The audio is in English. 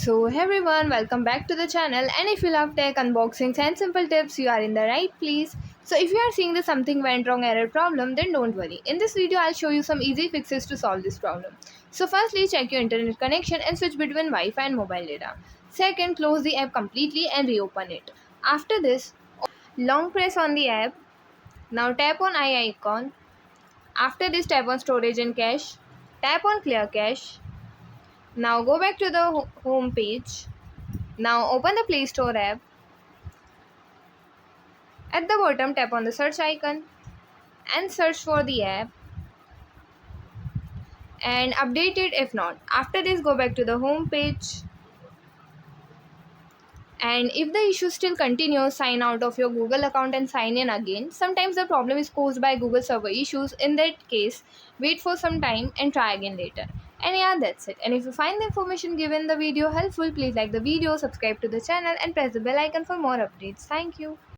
Hey everyone, welcome back to the channel. And if you love tech unboxings and simple tips, you are in the right place. So if you are seeing the something went wrong error problem, then don't worry. In this video, I'll show you some easy fixes to solve this problem. So firstly, check your internet connection and switch between Wi-Fi and mobile data. Second, close the app completely and reopen it. After this, long press on the app. Now tap on eye icon. After this, tap on storage and cache. Tap on clear cache. Now go back to the home page. Now open the Play Store app. At the bottom, tap on the search icon and search for the app and update it if not. After this, go back to the home page, and if the issue still continues, sign out of your Google account and sign in again. Sometimes the problem is caused by Google server issues. In that case, wait for some time and try again later. And yeah, that's it. And if you find the information given in the video helpful, please like the video, subscribe to the channel and press the bell icon for more updates. Thank you.